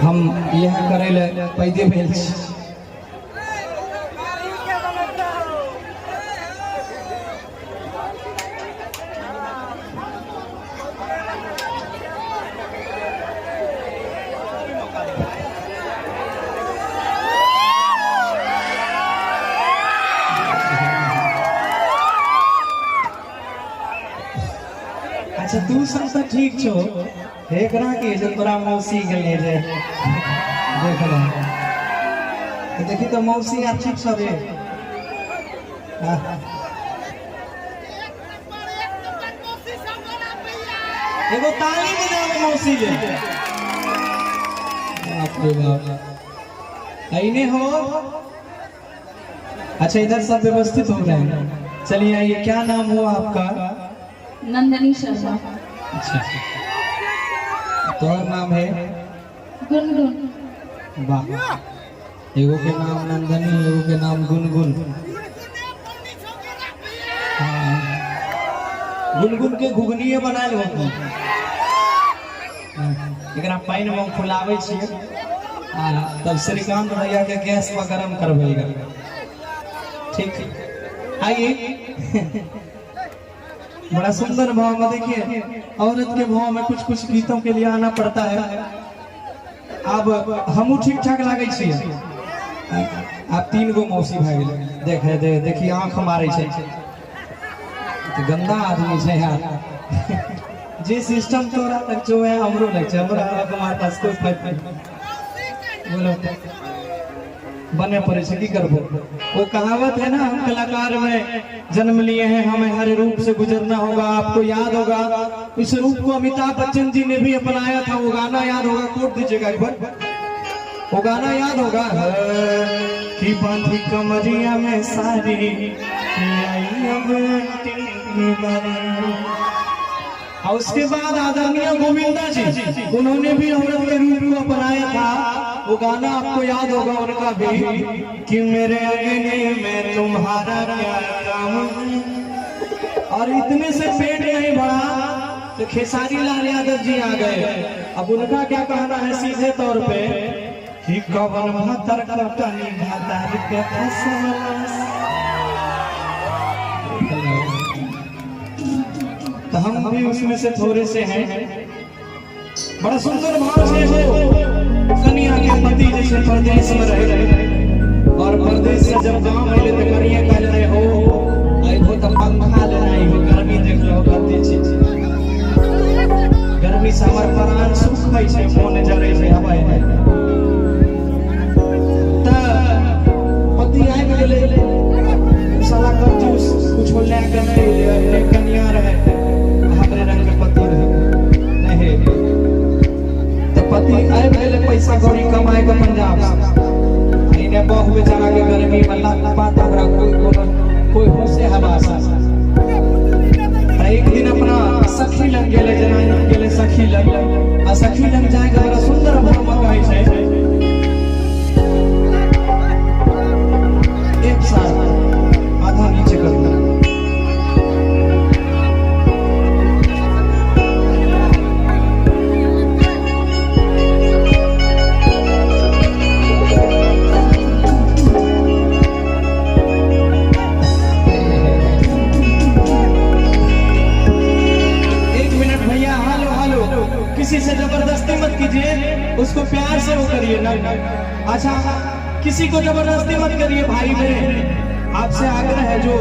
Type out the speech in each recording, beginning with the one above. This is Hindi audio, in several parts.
हम यह करे ले पैदे भेल छी। अच्छा तू सब तो ठीक छो, एकरा के जो तोरा मौसी गेले रे देख ले, तो देखी तो मौसी आ ठीक छ रे। एगो ताली बजावे मौसी ले। बाप रे बाप, आईने हो। अच्छा इधर सब व्यवस्थित हो गए हैं, चलिए आइए। क्या नाम हुआ आपका? नंदनी शर्मा। अच्छा तो नाम है गुनगुन। वाह, एगो के नाम नंदनी, एगो के नाम गुनगुन। गुनगुन के घुगनिए बनाए होती। एकरा पानी में फुलावे छिए, तब श्रीकांत भैया के गैस पर गरम करबेगा। ठीक आइए। बड़ा सुंदर भाव में देखिए, औरत के भाव में कुछ कुछ गीतों के लिए आना पड़ता है। अब हमू ठीक ठाक लागे छी। आप तीन गो मौसी भाई देखे देखिए आंख मारे छे, तो गंदा आदमी छे यार। जे सिस्टम तोरा तक जो है हमरो लग छे, हमरा हमारे पास कोई फायदा नहीं। बोलो बने पड़े छे, की करबो। वो कहावत है ना, हम कलाकार में जन्म लिए हैं, हमें हर रूप से गुजरना होगा। आपको याद होगा इस रूप को अमिताभ बच्चन जी ने भी अपनाया था। वो गाना याद होगा, कोट दीजिएगा एक बार। वो गाना याद होगा कि बांधी कमरिया में सारी आई अब और उसके बाद आदरणीय गोविंदा जी, उन्होंने भी औरत के रूप को अपनाया था। वो गाना आपको याद होगा उनका भी कि मेरे अंगने में तुम्हारा क्या काम। और इतने से पेट नहीं बढ़ा तो खेसारी लाल यादव जी आ गए। अब उनका क्या कहना है सीधे तौर पे कि कवन भतर कटनी भातर के फसलस। तो हम भी उसमें से थोड़े से हैं। बड़ा सुंदर भाव से हो। कन्या के पति जैसे परदेश में रहे और परदेश से जब गांव में तो कन्या कह रहे हो आई हो तो पंखा लेना ही हो। गर्मी देख लो करती छी, गर्मी से हमार प्राण सुखै छै, मोन जरै छै हवाई है। त पति आइ गेले, साला कंजूस कुछ ले के नहीं कन्या रहे, हमरे रंग के पति रहे नहीं। पति आए पहले पैसा कौड़ी कमाए के पंजाब से, इन्हें बहु बेचारा के गर्मी में लात बात हमरा कोई होश हवा सा। एक दिन अपना सखी लग गेले, जनानी गेले सखी लग, आ सखी लग जाए के बड़ा सुंदर भाव में कहै छै एक साल आधा नीचे करना। किसी से जबरदस्ती मत कीजिए, उसको प्यार से वो करिए ना। अच्छा किसी को जबरदस्ती मत करिए। भाई बहन आपसे आग्रह है, जो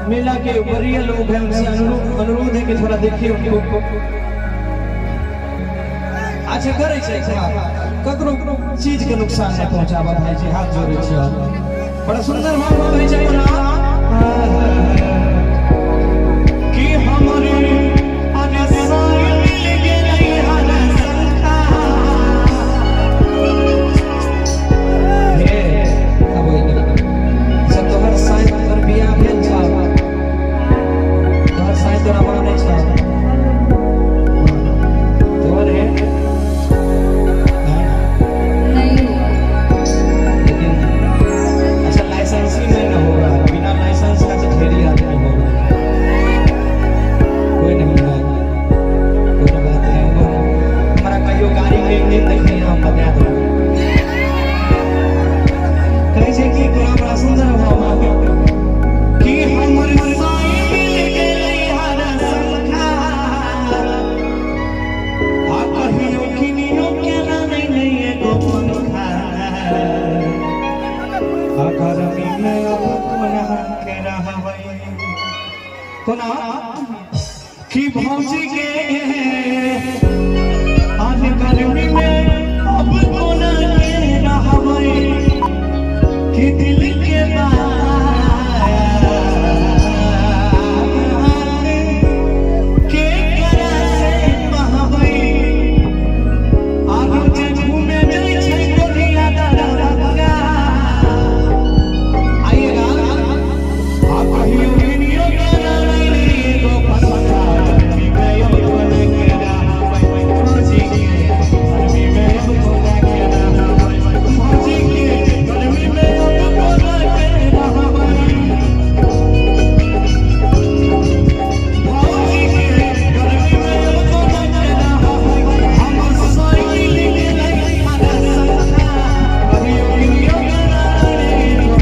मेला के वरीय लोग हैं उनसे अनुरोध है कि थोड़ा देखिए उनको। अच्छा करे छै ककरो चीज के नुकसान नहीं पहुंचावा भाई जी, हाथ जोड़े छी। बड़ा सुंदर भाव होय छै कि हमारे लाइसेंस ही नहीं होगा, बिना लाइसेंस का तो फेरी आता नहवई कोना कि भौजी के आज गर्मी में अब कोना के नहवई कि दिल के बात के करा से महवई आगो जे घूमे जाई छै गोलिया दरगा आइएगा आप कहियो वीडियो बना ले गो पसंदा गर्मी में अब कोना के नहवई भौजी के गर्मी में अब कोना के नहवई भौजी के गर्मी में अब कोना के नहवई भौजी के गर्मी में अब कोना के नहवई हम साइकिल ले ले मारा संगा कहियो वीडियो बना ले गो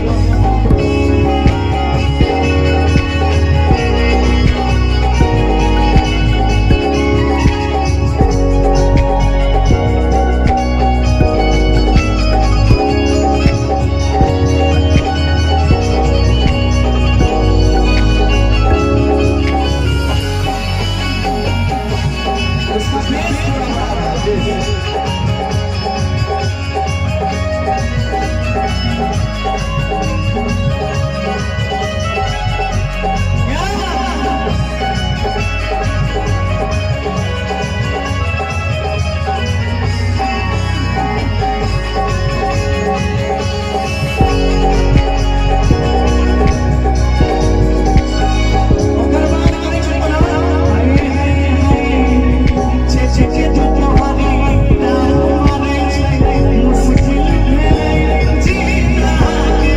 उसका फेस थोड़ा खराब है ओकर बात करे छै कोना हाय हाय हाय छे छे के तो तोहरी नाम मारे छै मुश्किल में जीना के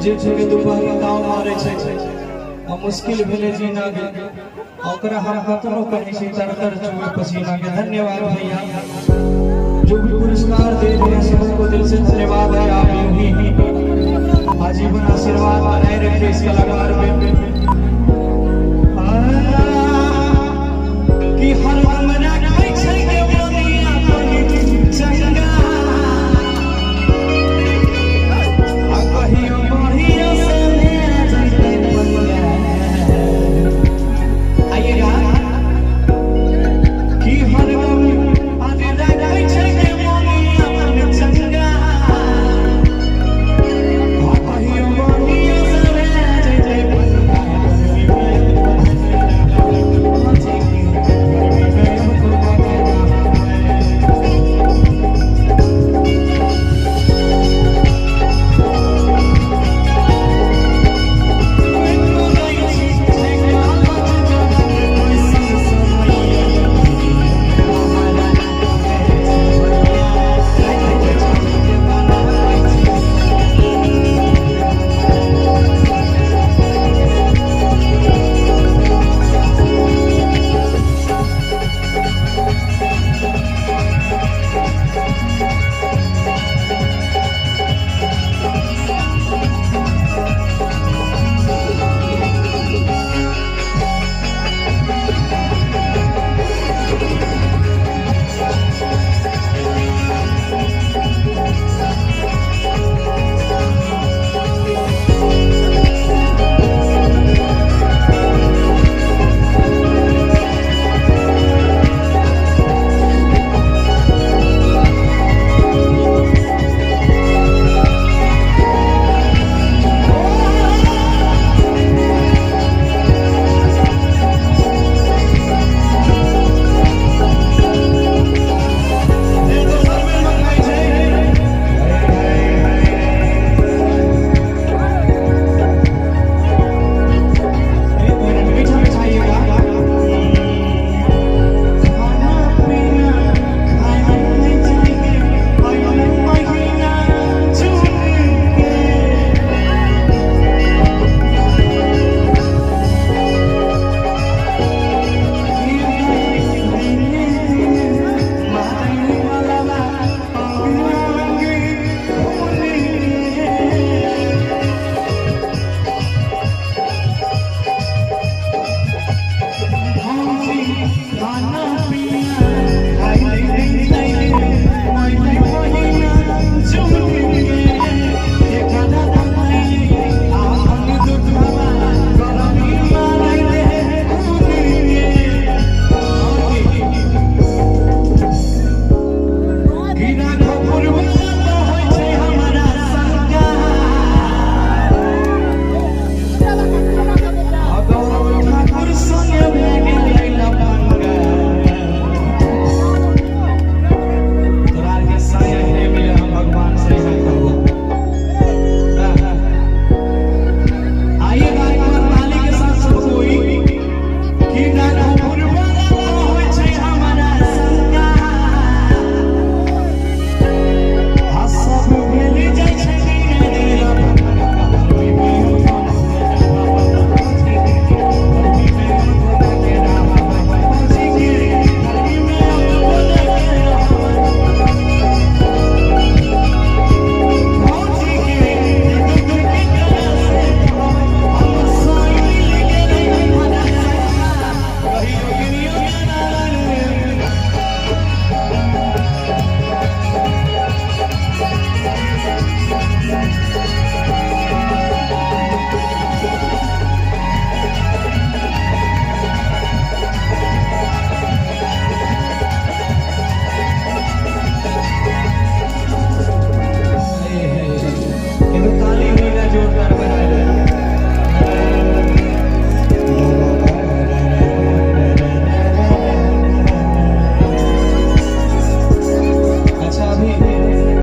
जे छै के दुपहर गाँव मारे छै आ मुश्किल भेले जीना के ओकरा हम कतनो कहै छी तर चुए पसीना के धन्यवाद भैया जो भी पुरस्कार दे रहे हैं सबको दिल से धन्यवाद है आप यूं ही आजीवन आशीर्वाद बनाए रखिए इस कलाकार पे